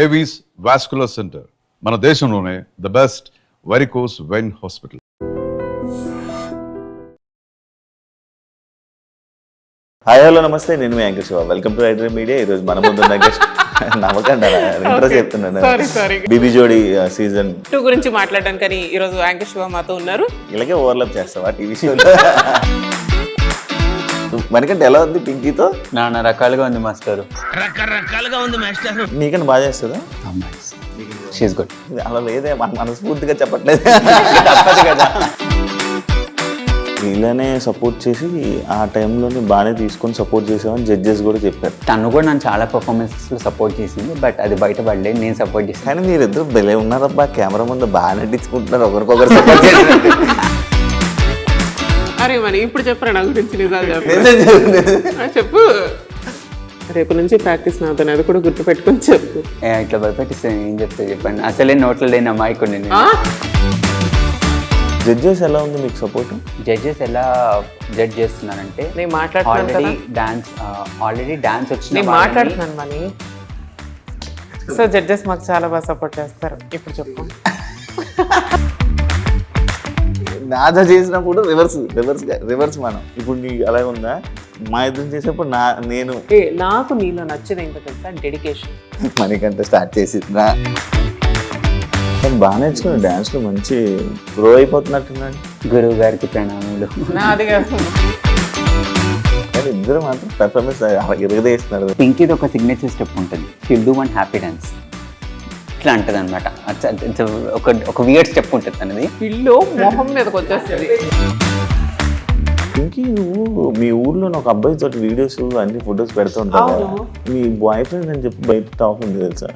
Avis vascular center మన దేశంలోనే the best varicose vein hospital. Hi hello నమస్తే, నేను మీ anchor Shiva. Welcome to iDream media. ఈరోజు మన ముందు గెస్ట్ నమ్మకండి ఇంట్రెస్ట్ చెప్తున్నాను. బీబీ జోడి సీజన్ 2 గురించి మాట్లాడడానికి ఈరోజు యాంకర్ శివ మాతో ఉన్నారు. ఇలాగే ఓవర్లాప్ చేస్తావా టీవీ షోలో? మనకంటే ఎలా ఉంది పింకీతో? నాన్న రకాలుగా ఉంది మాస్టర్. రకరకాలుగా ఉంది మాస్టర్. నీకన్నా బాగా చేస్తుందా? She's good. అలా లేదే, మనస్ఫూర్తిగా చెప్పట్లేదు. తప్పదు కదా. ఇలానే సపోర్ట్ చేసి ఆ టైంలోనే బాగానే తీసుకొని సపోర్ట్ చేసామని జడ్జెస్ కూడా చెప్పారు. తను కూడా నన్ను చాలా పర్ఫార్మెన్సెస్లో సపోర్ట్ చేసింది, బట్ అది బయటపడలేదు. నేను సపోర్ట్ చేశాను. కానీ మీరిద్దరు భలే ఉన్నారబ్బా, కెమెరా ముందు బాగా నటించుకుంటున్నారు, ఒకరికొకరు సపోర్ట్ చేసినట్టు. అరే మరి ఇప్పుడు చెప్పరా నా గురించి నిజాలు చెప్పు. రేపు నుంచి ప్రాక్టీస్ నాతో, అది కూడా గుర్తు పెట్టుకొని చెప్పు. ఇట్లా భయపెట్టిస్తాను, ఏం చెప్తే చెప్పండి. అసలే నోట్లో లేని అమాయకుడిని నేను. జడ్జెస్ ఎలా ఉంది మీకు సపోర్ట్? జడ్జెస్ ఎలా జడ్జ్ చేస్తున్నారంటే, నేను మాట్లాడుతున్నాను ఆల్రెడీ డాన్స్ వచ్చింది, నేను మాట్లాడుతున్నాను మనీ. సో జడ్జెస్ మాకు చాలా బాగా సపోర్ట్ చేస్తారు. ఇప్పుడు చెప్పు. నాదా చేసినప్పుడు రివర్స్ మనం. ఇప్పుడు నీకు అలాగే ఉందా? మా ఇద్దరు చేసినప్పుడు నేను నాకు నీలో నచ్చేది ఏంటో తెలుసా? డెడికేషన్. మనకంటే స్టార్ట్ చేసిందా? బాగా నేర్చుకున్నాను డాన్స్లో, మంచి గ్రో అయిపోతున్నట్టున్నాడు. గురువు గారికి ప్రణామాలు. నాది కాదు, కానీ ఇద్దరు మాత్రం పెర్ఫార్మెన్స్ ఎరగదేస్తున్నారు. పింకీది ఒక సిగ్నేచర్ స్టెప్ ఉంటుంది, షిల్ డూ వన్ హ్యాపీ డాన్స్. ఇట్లా అంటది అనమాట. ఒక వియర్డ్ స్టెప్ ఉంటుంది తనది. ఇల్లు మొహం మీదకి వచ్చేస్తుంది. ఇంకే నువ్వు మీ ఊర్లో ఒక అబ్బాయి తోటి వీడియోస్ అన్ని ఫొటోస్ పెడుతూ ఉంటావు. మీ బాయ్ ఫ్రెండ్ అని చెప్పి బయట టాక్ ఉంది తెలుసా?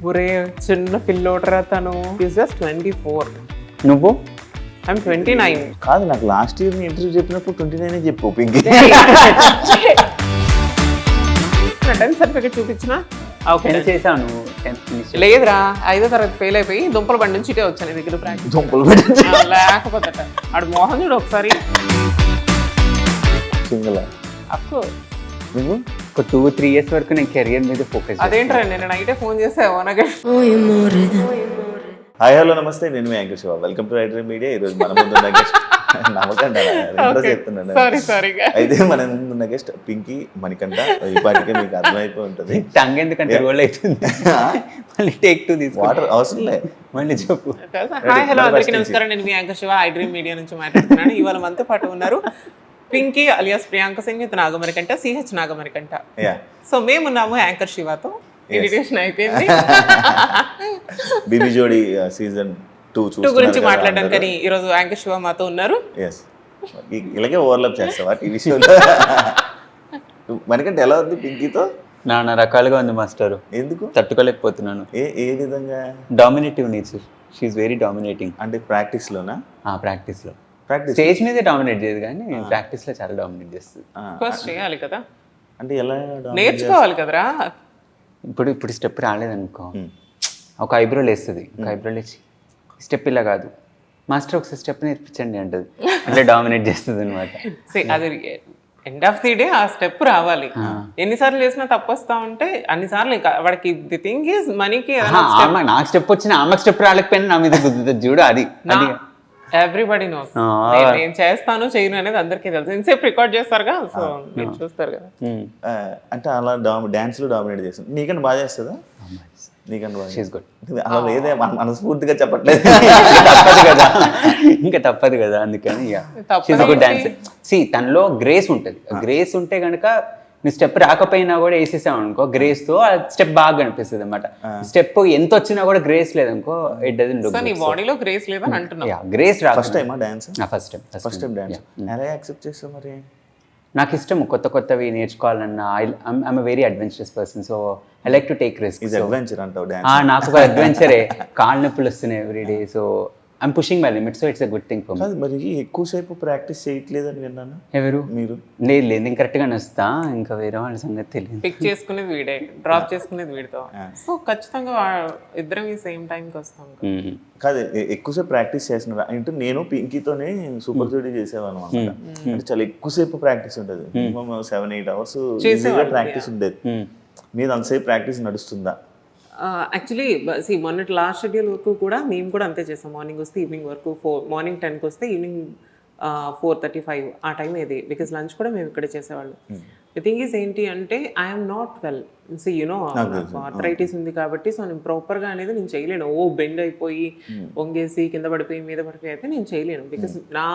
ఒరే చిన్న పిల్లోటరా తను. జస్ట్ 24. నువ్వు? ఐఎమ్ 29. కాదు, నాకు లాస్ట్ ఇయర్ ఇంటర్వ్యూ చెప్పినప్పుడు 29 చెప్పు పింకీ. టెన్త్ సర్టిఫికేట్ చూపించినా చేశాను. లేదురా, 5వ తరగతి ఫెయిల్ అయిపోయి దుంపల బండి నుంచి ఇటే వచ్చాను నీ దగ్గర ప్రాక్టీస్. దుంపలు పెట్టి లేకపోతే ఆడు మోహన్ చూడు ఒకసారి. సింగల్ నువ్వు ఒక 2-3 years వరకు నేను కెరియర్ మీద ఫోకస్. అదేంట్రా, నేను నైటే ఫోన్ చేసావు నాకు. హాయ్ హలో నమస్తే, నేను మీ anchor Shiva. Welcome to iDream media. ఈరోజు మన ముందు గెస్ట్ నమ్మకండి ఇంట్రెస్ట్ చెప్తున్నాను. అయితే మన ముందున్న గెస్ట్ పింకీ మణికంఠ. ఈ పాటికే మీకు అర్థమైపోయి ఉంటుంది. టంగ్ ఎందుకంటే రోల్ అవుతుంది. మళ్ళీ టేక్ 2 తీసుకో, వాటర్ అవసరం లే, మళ్ళీ చెప్పు. హాయ్ హలో అందరికీ నమస్కారం, నేను మీ యాంకర్ శివ ఐడ్రీమ్ మీడియా నుంచి మాట్లాడుతున్నాను. ఇవాళ మనతో పాటు ఉన్నారు Pinky alias Priyanka Singh with Nagamanikanta, CH Nagamanikanta. So మేమున్నాము యాంకర్ శివతో. ఇన్విటేషన్ అయిపోయింది. బీబీ జోడి సీజన్ 2 గురించి మాట్లాడడానికి ఈరోజు యాంకర్ శివ మాతో ఉన్నారు. ఇలాగే ఓవర్లాప్ చేస్తావా టీవీ షోలో? మనకంటే ఎలా ఉంది పింకీతో? నాన్న రకాలుగా ఉంది మాస్టర్. ఎందుకు తట్టుకోలేకపోతున్నాను? ఏ విధంగా? Dominative nature. She's very dominating. అంటే ప్రాక్టీస్లోనా? ప్రాక్టీస్లో. స్టేజ్ మీదే డామినేట్ చేయదు, కానీ ప్రాక్టీస్లో చాలా డామినేట్ చేస్తుంది. ఫస్ట్ చేయాలి కదా, అంటే ఎలా నేర్చుకోవాలి కదరా. ఇప్పుడు స్టెప్ రాలేదనుకో, ఒక ఐబ్రో లేస్తుంది. ఒక ఐబ్రో లేచి స్టెప్ ఇలా కాదు మాస్టర్, ఒకసారి స్టెప్ నేర్పించండి అంటది. అట్లా డామినేట్ చేస్తుంది అనమాట. అది ఎండ్ ఆఫ్ ది డే ఆ స్టెప్ రావాలి. ఎన్నిసార్లు చేసినా తప్పు వస్తా ఉంటే అన్నిసార్లు ఇంకా వాడికి ది థింగ్ ఈజ్ మనీకి. నాకు స్టెప్ వచ్చిన ఆమెకు స్టెప్ రాలేకపోయినా నా మీద గుద్దుతుంది చూడు. అది ఎవ్రీబడి నోస్. నేను చేస్తాను చేయను అనేది అందరికీ తెలుసు. ఇంతసేపు రికార్డ్ చేస్తారుగా, సో మీరు చూస్తారు కదా. అంటే అలా డాన్స్ లో డామినేట్ చేస్తుంది. నీకన్నా బాగా చేస్తుందా? నీకన్నా బాగా. అలా లేదే, మనస్ఫూర్తిగా చెప్పట్లేదు. తప్పదు కదా, ఇంకా తప్పదు కదా. అందుకని డాన్స్ తనలో గ్రేస్ ఉంటుంది. గ్రేస్ ఉంటే కనుక నీ స్టెప్ రాకపోయినా కూడా వేసేసావు అనుకో, గ్రేస్ తో ఆ స్టెప్ బాగా కనిపిస్తుంది అనమాట. స్టెప్ ఎంత వచ్చినా కూడా గ్రేస్ లేదనుకో, ఇట్ డజంట్ లుక్. నీ బాడీలో గ్రేస్ లేదని అంటున్నా. గ్రేస్ రా. ఫస్ట్ టైమా డాన్స్? First time dance. ఎలా యాక్సెప్ట్ చేస్తావు మరి? నాకు ఇష్టం కొత్తవి నేర్చుకోవాలన్నా. I'm very adventurous person, so I like to take risk. Adventure అంటావు డాన్స్? నాకు ఒక అడ్వెంచరే. కాళ్ళు నొప్పులు వస్తున్నాయి everyday, so I'm pushing my limits, so it's a good thing for me. మరి ఎక్కువసేపు ప్రాక్టీస్ చేయట్లేదని విన్నాను. ఎవరు? మీరు? లేదు నేను కరెక్ట్గా నొస్తా, ఇంకా వేరే వాళ్ళ సంగతి తెలియదు. పిక్ చేసుకునేది వీడే, డ్రాప్ చేసుకునేది వీడితో. సో ఖచ్చితంగా ఇద్దరం ఈ సేమ్ టైంకి వస్తాం. కాదు, ఎక్కువసేపు ప్రాక్టీస్ చేస్తున్నారు అంటే నేను పింకీతోనే సూపర్ జోడీ చేసేవాళ్ళం అనమాట. అంటే చాలా ఎక్కువసేపు ప్రాక్టీస్ ఉంటుంది, 7-8 hours ప్రాక్టీస్ ఉండేది. మీద అంతసేపు ప్రాక్టీస్ నడుస్తుందా? యాక్చువల్లీ మొన్నటి లాస్ట్ షెడ్యూల్ వరకు కూడా మేము కూడా అంతే చేసాం. మార్నింగ్ వస్తే ఈవినింగ్ వరకు మార్నింగ్ 10కి వస్తే ఈవినింగ్ 4:35 ఆ టైం ఏది, బికాస్ లంచ్ కూడా మేము ఇక్కడే చేసేవాళ్ళం. ది థింగ్ ఈజ్ ఏంటి అంటే ఐఎమ్ నాట్ వెల్, ఆర్థరైటిస్ ఉంది కాబట్టి సో నేను ప్రాపర్గా అనేది నేను చేయలేను. బెండ్ అయిపోయి వంగేసి కింద పడిపోయి మీద పడిపోయి అయితే నేను చేయలేను, బికాస్ నా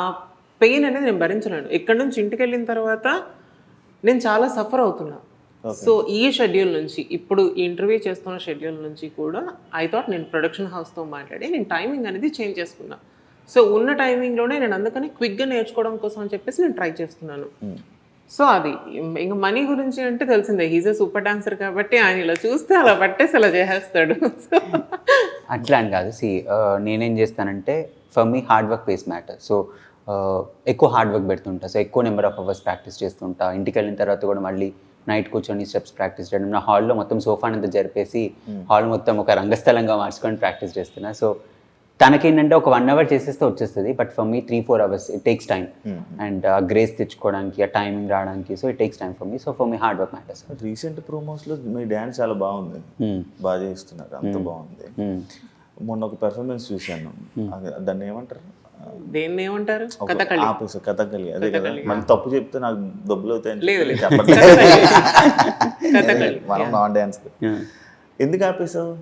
పెయిన్ అనేది నేను భరించలేను. ఇక్కడ నుంచి ఇంటికి వెళ్ళిన తర్వాత నేను చాలా సఫర్ అవుతున్నా. సో ఈ షెడ్యూల్ నుంచి ఇప్పుడు ఇంటర్వ్యూ చేస్తున్న షెడ్యూల్ నుంచి కూడా ఐ థాట్ నేను ప్రొడక్షన్ హౌస్తో మాట్లాడి నేను టైమింగ్ అనేది చేంజ్ చేసుకున్నా. సో ఉన్న టైమింగ్లోనే నేను అందుకని క్విక్గా నేర్చుకోవడం కోసం అని చెప్పేసి నేను ట్రై చేస్తున్నాను. సో అది ఇంకా మనీ గురించి అంటే తెలిసిందే, హీజ్ ఏ సూపర్ డాన్సర్ కాబట్టి ఆయన ఇలా చూస్తే అలా పట్టేసి అలా చేసేస్తాడు. అట్లా అని కాదు. నేనేం చేస్తానంటే for me hard work pays matter. So ఎక్కువ హార్డ్ వర్క్ పెడుతుంటా. సో ఎక్కువ నెంబర్ ఆఫ్ అవర్స్ ప్రాక్టీస్ చేస్తుంటా. ఇంటికి వెళ్ళిన తర్వాత కూడా మళ్ళీ నైట్ కూర్చొని స్టెప్స్ ప్రాక్టీస్ చేయడం. నా హాల్లో మొత్తం సోఫానంతా జరిపేసి హాల్ మొత్తం ఒక రంగస్థలంగా మార్చుకొని ప్రాక్టీస్ చేస్తున్నా. సో తనకేంటంటే ఒక 1 hour చేసేస్తే వచ్చేస్తుంది, but for me 3-4 hours it takes time. And grace తెచ్చుకోవడానికి, ఆ టైమింగ్ రావడానికి, so it takes time for me. So for me hard work matters. Recent ప్రోమోస్లో మీ డ్యాన్స్ చాలా బాగుంది, బాగా చేస్తున్నారు, అంత బాగుంది. మొన్న ఒక పెర్ఫార్మెన్స్ చూశాను, దాన్ని ఏమంటారు, దేన్ని ఏమంటారు, కథకళి. అదే కదా, మనం తప్పు చెప్తే నాకు డబ్బులు అవుతాయని మనం నాన్ డ్యాన్స్. ఎందుకు ఆపేసావు?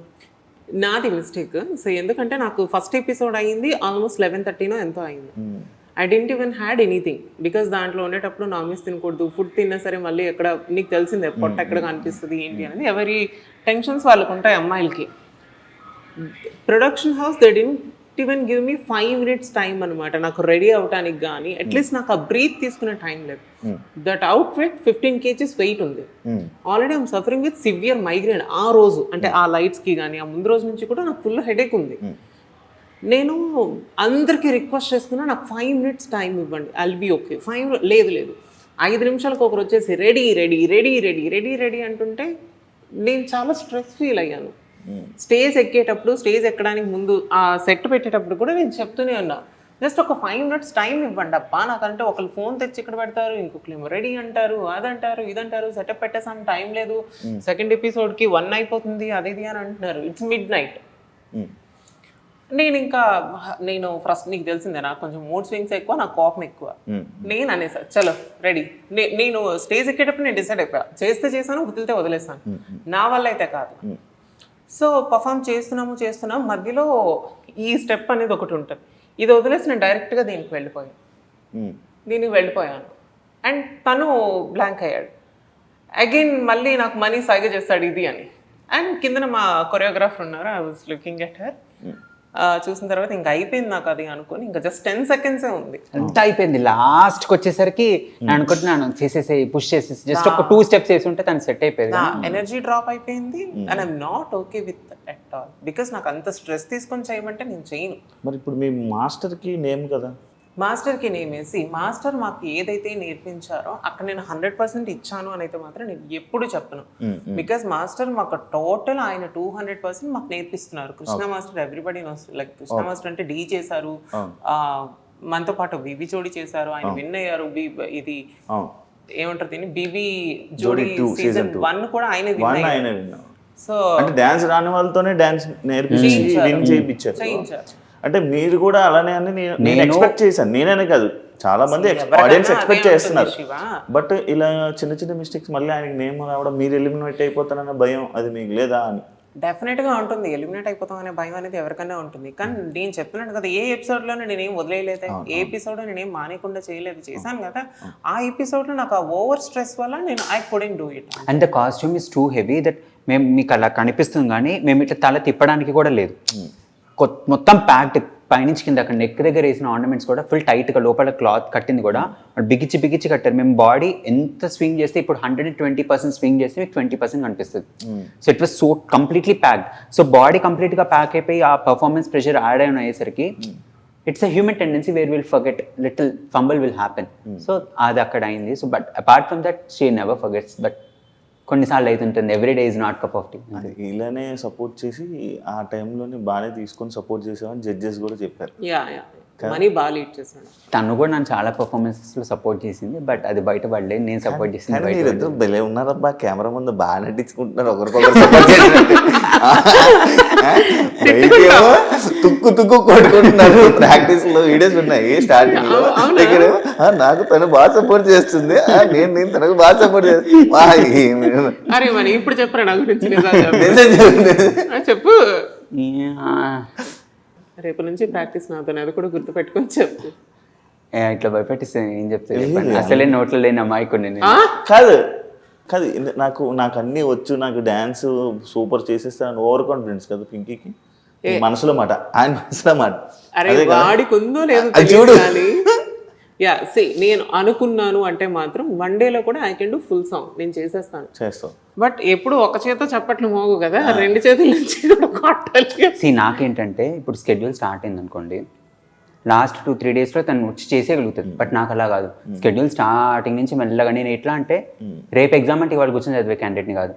నాది మిస్టేక్. సో ఎందుకంటే నాకు ఫస్ట్ ఎపిసోడ్ అయింది ఆల్మోస్ట్ 11:30 ఎంతో అయింది. I didn't even had anything, because దాంట్లో ఉండేటప్పుడు నాన్ వెజ్ తినకూడదు. ఫుడ్ తిన్నా సరే మళ్ళీ ఎక్కడ నీకు తెలిసిందే పొట్ట ఎక్కడ కనిపిస్తుంది ఏంటి అనేది, ఎవరి టెన్షన్స్ వాళ్ళకు ఉంటాయి అమ్మాయిలకి. Production house they didn't even give me 5 minutes time అనమాట నాకు రెడీ అవడానికి. కానీ అట్లీస్ట్ నాకు ఆ బ్రీత్ తీసుకునే టైం లేదు. That outfit 15 kgs weight ఉంది. Already I'm suffering with severe migraine ఆ రోజు, అంటే ఆ లైట్స్కి కానీ ఆ ముందు రోజు నుంచి కూడా నాకు ఫుల్ హెడేక్ ఉంది. నేను అందరికీ రిక్వెస్ట్ చేస్తున్నా, నాకు 5 minutes టైం ఇవ్వండి, ఐల్ బీ ఓకే. 5 లేదు 5 నిమిషాలకు ఒకరు వచ్చేసి ready ready ready ready ready ready అంటుంటే నేను చాలా స్ట్రెస్ ఫీల్ అయ్యాను. స్టేజ్ ఎక్కేటప్పుడు, స్టేజ్ ఎక్కడానికి ముందు ఆ సెట్ పెట్టేటప్పుడు కూడా నేను చెప్తూనే ఉన్నా, జస్ట్ ఒక 5 minutes టైం ఇవ్వండి అబ్బా. నాకంటే ఒకళ్ళు ఫోన్ తెచ్చి ఇక్కడ పెడతారు, ఇంకొకరు రెడీ అంటారు, అదంటారు ఇదంటారు, సెటప్ పెట్టేసాం, టైం లేదు, సెకండ్ ఎపిసోడ్కి 1 అయిపోతుంది, అదేది అని అంటున్నారు. It's midnight. నేను ఫస్ట్ నీకు తెలిసిందే నాకు కొంచెం మూడ్ స్వింగ్స్ ఎక్కువ, నాకు కోపం ఎక్కువ. నేను అనేసా చలో రెడీ. నేను స్టేజ్ ఎక్కేటప్పుడు నేను డిసైడ్ అయిపోయా, చేస్తే చేశాను, వదిలితే వదిలేసాను, నా వల్ల అయితే కాదు. సో పర్ఫామ్ చేస్తున్నాం, మధ్యలో ఈ స్టెప్ అనేది ఒకటి ఉంటుంది, ఇది వదిలేసి నేను డైరెక్ట్గా దీనికి వెళ్ళిపోయాను. అండ్ తను బ్లాంక్ అయ్యాడు. అగైన్ మళ్ళీ నాకు మనీ సైగ చేస్తాడు ఇది అని. అండ్ కిందన మా కొరియోగ్రాఫర్ ఉన్నారు, I was looking at her. చూసిన తర్వాత ఇంకా అయిపోయింది నాకు అది అనుకుని, ఇంకా జస్ట్ 10 seconds ఉంది, అంత అయిపోయింది. లాస్ట్కి వచ్చేసరికి నేను అనుకుంటున్నాను చేసేసి పుష్ చేసేసి జస్ట్ ఒక 2 steps వేసి ఉంటే తను సెట్ అయిపోయింది. ఎనర్జీ డ్రాప్ అయిపోయింది. And I'm not okay with at all, because నాకు అంత స్ట్రెస్ తీసుకొని చేయమంటే నేను చేయను. మరి ఇప్పుడు మీ మాస్టర్కి నేమ్ కదా, మాస్టర్కి నేమేసి మాస్టర్ మాకు ఏదైతే నేర్పించారో అక్కడ నేను 100% ఇచ్చాను అని అయితే మాత్రం నేను ఎప్పుడు చెప్పను. బికాస్ మాస్టర్ మాకు టోటల్ ఆయన 200% మాకు నేర్పిస్తున్నారు. Krishna master everybody knows, like Krishna master అంటే డీ చేశారు, మనతో పాటు బీబీ జోడీ చేశారు, ఆయన విన్ అయ్యారు. ఇది ఏమంటారు దీన్ని, బీబీ జోడీ సీజన్ 1 కూడా ఆయనే విన్ అయ్యారు. సో అంటే డాన్స్ రాని వాళ్ళతోనే డాన్స్ నేర్పించి విన్ చేయించారు. అంటే మీరు కూడా అలానే అని నేను ఎక్స్పెక్ట్ చేశాను. నేనే కాదు, చాలా మంది ఆడియన్స్ ఎక్స్పెక్ట్ చేస్తున్నారు. బట్ ఇలా చిన్న మిస్టేక్స్ మళ్ళీ ఆయనకి నేమ్ రావడం, మీరు ఎలిమినేట్ అయిపోతారన్న భయం అది మీకు లేదా అని? డెఫినెట్గా ఉంటుంది, ఎలిమినేట్ అయిపోతాం అనే భయం అనేది ఎవరికైనా ఉంటుంది. కానీ నేను చెప్పినాను కదా, ఏ ఎపిసోడ్లోనే నేనేం వదిలేయలేదు, ఏ ఎపిసోడ్ నేనేం మానేయకుండా చేశాను కదా. ఆ ఎపిసోడ్లో నాకు ఆ ఓవర్ స్ట్రెస్ వల్ల నేను I couldn't do it. And the costume is too heavy that మేము మీకు అలా కనిపిస్తుంది, కానీ మేము ఇట్లా తల తిప్పడానికి కూడా లేదు. మొత్తం ప్యాక్డ్ పైనుంచి కింద అక్కడ నెక్ దగ్గర వేసిన ఆర్నమెంట్స్ కూడా ఫుల్ టైట్గా, లోపల క్లాత్ కట్టింది కూడా బిగించి కట్టారు. మేము బాడీ ఎంత స్వింగ్ చేస్తే, ఇప్పుడు 120% స్వింగ్ చేస్తే మీకు 20% కనిపిస్తుంది. So it was so completely packed. So body కంప్లీట్గా ప్యాక్ అయిపోయి ఆ పర్ఫార్మెన్స్ ప్రెషర్ యాడ్ అయిన అయ్యేసరికి it's a human tendency where will forget, little fumble will happen. So అది అక్కడ అయింది. So but apart from that she never forgets. But కొన్నిసార్లు అవుతుంటుంది, every day is not cup of tea. ఇలానే support చేసి ఆ టైంలోనే బాగానే తీసుకొని సపోర్ట్ చేసామని జడ్జెస్ కూడా చెప్పారు. మనీ బాగా లీడ్ చేశాడు. తను కూడా నన్ను చాలా పర్ఫార్మెన్సెస్ లో సపోర్ట్ చేసింది, బట్ అది బయట పడలేదు. నేను సపోర్ట్ చేసింది కానీ బయట మీరిద్దరు భలే ఉన్నారబ్బా, కెమెరా ముందు బాగా నటించుకుంటున్నారు ఒకరికొకరు support చేసినట్టు. బయటేమో తుక్కు తుక్కు కొట్టుకుంటున్నారు. ప్రాక్టీస్ లో వీడియోస్ ఉన్నాయి స్టార్టింగ్ లో. ఇక్కడ నాకు తను బాగా సపోర్ట్ చేస్తుంది, నేను తనకు బాగా సపోర్ట్ చేస్తాను. అరే మరి ఇప్పుడు చెప్పరా నా గురించి చెప్పు. రేపు నుంచి ప్రాక్టీస్ నాతో, అది కూడా గుర్తు పెట్టుకొని చెప్పు. ఇట్లా భయపెట్టిస్తే ఏం చెప్తాను, అసలే నోట్లో లేని అమాయకుడిని నేను. కాదు కాదు, నాకు అన్నీ వచ్చు, నాకు డ్యాన్స్ సూపర్ చేసేస్తాను ఓవర్ కాన్ఫిడెన్స్ కదా పింకీకి. మనసులో మాట, ఆయన మనసులో మాట. అరే వాడికి ఉందో లేదో చూడు. కానీ యా సి నేను అనుకున్నాను అంటే మాత్రం వన్ డేలో కూడా I can do full song నేను చేస్తాం. బట్ ఎప్పుడు ఒక చేత చప్పట్లు మోగు కదా, రెండు చేతుల నుంచి కూడా కొట్టాలి. నాకేంటంటే ఇప్పుడు స్కెడ్యూల్ స్టార్ట్ అయింది అనుకోండి, లాస్ట్ 2-3 డేస్లో తను వచ్చి చేసేయగలుగుతుంది. బట్ నాకు అలా కాదు, స్కెడ్యూల్ స్టార్టింగ్ నుంచి మెల్లగా. నేను ఎట్లా అంటే రేపు ఎగ్జామ్ అంటే ఇవాళ కూర్చొని చదివే క్యాండిడేట్ని కాదు.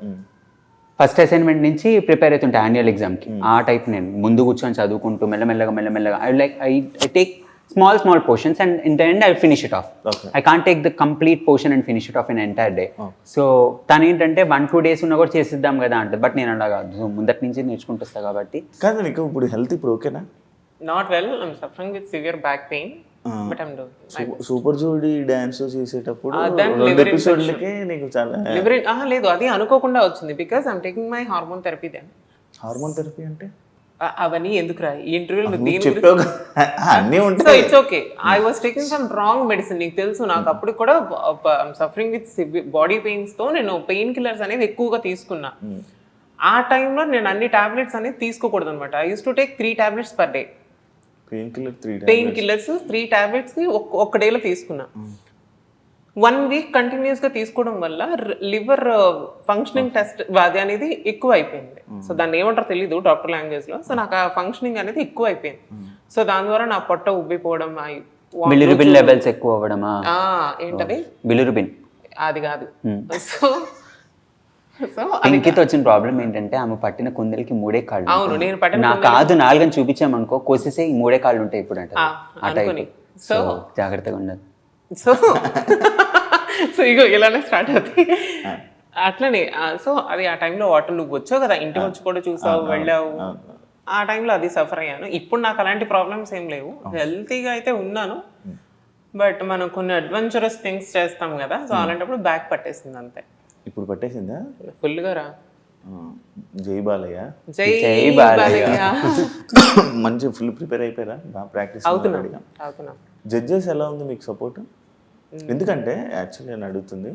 ఫస్ట్ అసైన్మెంట్ నుంచి ప్రిపేర్ అవుతుంటే యాన్యువల్ ఎగ్జామ్కి ఆ టైప్. నేను ముందు కూర్చొని చదువుకుంటూ మెల్లమెల్లగా I take small portions and in the end I'll finish it off. Okay. I can't take the complete portion and finish it off in an entire day. So తను ఏంటంటే 1-2 days ఉన్నా కూడా చేసిద్దాం కదా అంటే, బట్ నేను అలా కాదు, సో ముందటి నుంచి నేర్చుకుంటూ వస్తా కాబట్టి. కాదు నీకు ఇప్పుడు హెల్త్ ఇప్పుడు ఓకేనా? Not well, I'm suffering with severe back pain, but I'm doing. Super జోడీ డాన్స్ చేసేటప్పుడు దాని 2 ఎపిసోడ్లకే నీకు చాలా లేదు, అది అనుకోకుండా వచ్చింది. Because I'm taking my hormone therapy. Then hormone therapy అంటే అవన్నీ ఎందుకు రా ఈ ఇంటర్వ్యూలో అన్నీ సో ఉంటాయి. It's okay. I was taking some wrong medicine. నీకు తెలుసు, నాకు అప్పుడు కూడా సఫరింగ్ విత్ బాడీ పెయిన్స్ తో నేను పెయిన్ కిల్లర్స్ అనేది ఎక్కువగా తీసుకున్నా. ఆ టైంలో నేను అన్ని టాబ్లెట్స్ అనేది తీసుకోకూడదు అనమాట. I use to take 3 tablets per day. Pain killers 3 tablets కి ఒక్క డేలో తీసుకున్నా. 1 week కంటిన్యూస్గా తీసుకోవడం వల్ల లివర్ ఫంక్షనింగ్ టెస్ట్ అది అనేది ఎక్కువ అయిపోయింది. సో దాన్ని ఏమంటారో తెలీదు డాక్టర్ లాంగ్వేజ్లో. సో నాకు ఆ ఫంక్షనింగ్ అనేది ఎక్కువ అయిపోయింది. సో దాని ద్వారా నా పొట్ట ఉబ్బిపోవడం, బిలిరుబిన్ లెవెల్స్ ఎక్కువ అవ్వడమా? ఏంటది బిలిరుబిన్ అది కాదు. సో పింకీతో వచ్చిన ప్రాబ్లం ఏంటంటే ఆమె పట్టిన కుందలకి 3 కాళ్ళు. అవును, నేను పట్టిన నాకు కాదు 4 అని చూపించామనుకో, కోసేసే ఈ 3 కాళ్ళు ఉంటాయి ఇప్పుడు అంటే ఆ టైప్. సో జాగ్రత్తగా ఉండదు. సో ఇగో ఇలానే స్టార్ట్ అవుతాయి అట్లనే. సో అది ఆ టైంలో వాటర్ నువ్వు వచ్చావు కదా, ఇంటికి వచ్చి కూడా చూసావు, వెళ్ళావు. ఆ టైంలో అది సఫర్ అయ్యాను. ఇప్పుడు నాకు అలాంటి ప్రాబ్లమ్స్ ఏం లేవు, హెల్తీగా అయితే ఉన్నాను. బట్ మనం కొన్ని అడ్వెంచరస్ థింగ్స్ చేస్తాం కదా, సో అలాంటప్పుడు బ్యాక్ పట్టేసింది అంతే. ఇప్పుడు పట్టేసిందా ఫుల్గా రా. జై బాలయ్య, జై బాలయ్య. మంచి ఫుల్ ప్రిపేర్ అయిపోయారా? బాగా ప్రాక్టీస్ అవుతున్నా. జడ్జెస్ ఎలా ఉంది మీకు సపోర్ట్? ఎందుకంటే యాక్చువల్లీ నేను అడుగుతుంది,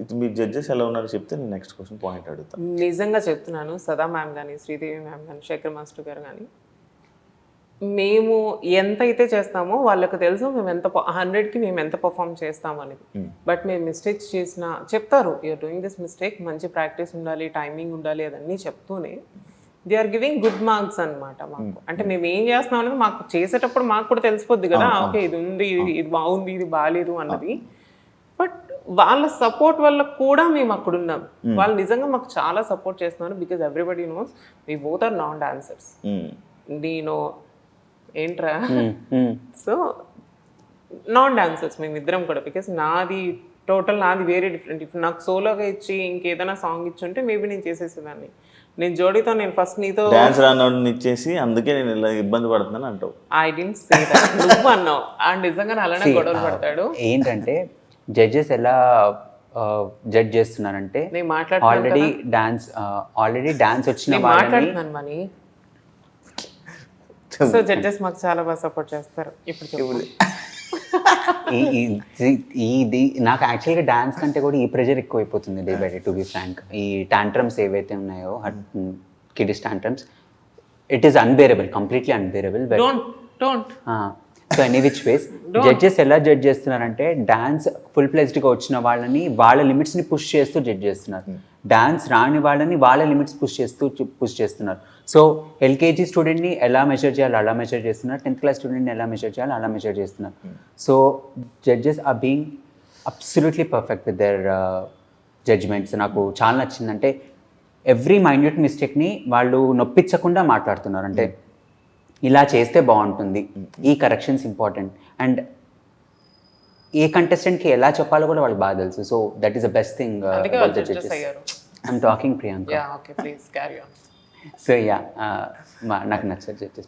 ఇప్పుడు మీ జడ్జెస్ ఎలా ఉన్నారో చెప్తే నేను నెక్స్ట్ క్వశ్చన్ పాయింట్ అడుగుతాను. నిజంగా చెప్తున్నాను, సదా మ్యామ్ కానీ, శ్రీదేవి మ్యామ్ కానీ, శేఖర్ మాస్టర్ గారు కానీ, మేము ఎంత అయితే చేస్తామో వాళ్ళకి తెలుసు మేము ఎంత 100కి మేము ఎంత పర్ఫామ్ చేస్తాము అనేది. బట్ మేము మిస్టేక్స్ చేసినా చెప్తారు, యూఆర్ డూయింగ్ దిస్ మిస్టేక్, మంచి ప్రాక్టీస్ ఉండాలి, టైమింగ్ ఉండాలి, అదన్నీ చెప్తూనే they are giving good marks అనమాట మాకు. అంటే మేము ఏం చేస్తున్నాం అనేది మాకు చేసేటప్పుడు మాకు కూడా తెలిసిపోద్ది కదా, ఓకే ఇది ఉంది, ఇది బాగుంది, ఇది బాగాలేదు అన్నది. బట్ వాళ్ళ సపోర్ట్ వల్ల కూడా మేము అక్కడ ఉన్నాం. వాళ్ళు నిజంగా మాకు చాలా సపోర్ట్ చేస్తున్నారు. Because everybody knows we both are non dancers. నేను ఏంట్రా, సో నాన్ డాన్సర్స్ మేమిద్దరం కూడా. బికాస్ నాది వేరే డిఫరెంట్. ఇప్పుడు నాకు సోలోగా ఇచ్చి ఇంకేదైనా సాంగ్ ఇచ్చుంటే మేబీ నేను చేసేసేదాన్ని. నేను జోడీతో నేను ఫస్ట్ నీతో డాన్స్ రానోడిని ఇచ్చేసి అందుకే నేను ఇలా ఇబ్బంది పడుతున్నాను అంటావు. ఐ డిడ్ంట్ సే దట్, నువ్వు అన్నావు. అండ్ నిజంగా అలానే గొడవలు పడతాడు. ఏంటంటే జడ్జెస్ ఎలా జడ్జ్ చేస్తున్నారంటే, ఆల్రెడీ డాన్స్ వచ్చిన మాట్లాడుతున్నాను మనీ. సో జడ్జెస్ మాకు చాలా బాగా సపోర్ట్ చేస్తారు. ఇప్పుడు ఇది నాకు యాక్చువల్గా డాన్స్ కంటే కూడా ఈ ప్రెషర్ ఎక్కువ అయిపోతుంది day by day, to be frank. ఈ టాంట్రమ్స్ ఏవైతే ఉన్నాయో, kids tantrums, it is unbearable, completely unbearable. So any which ways judges ఎలా జడ్జ్ చేస్తున్నారంటే, డాన్స్ ఫుల్ ప్లెజ్డ్గా వచ్చిన వాళ్ళని వాళ్ళ లిమిట్స్ని పుష్ చేస్తూ జడ్జ్ చేస్తున్నారు. డాన్స్ రాని వాళ్ళని వాళ్ళ లిమిట్స్ పుష్ చేస్తున్నారు. సో ఎల్కేజీ స్టూడెంట్ని ఎలా మెజర్ చేయాలి అలా మెజర్ చేస్తున్నారు, 10th క్లాస్ స్టూడెంట్ని ఎలా మెజర్ చేయాలి అలా మెజర్ చేస్తున్నారు. So judges are being absolutely perfect with their judgements. నాకు చాలా నచ్చిందంటే ఎవ్రీ మైన్యూట్ మిస్టేక్ని వాళ్ళు నొప్పించకుండా మాట్లాడుతున్నారు. అంటే ఇలా చేస్తే బాగుంటుంది, ఈ కరెక్షన్స్ ఇంపార్టెంట్, అండ్ ఏ కంటెస్టెంట్కి ఎలా చెప్పాలో కూడా వాళ్ళకి బాగా తెలుసు. So that is the best thing. అందుకే వాళ్ళు judges అయ్యారు. I'm talking Priyanka. Yeah okay please carry on. So yeah నాకు నచ్చదు జడ్జెస్.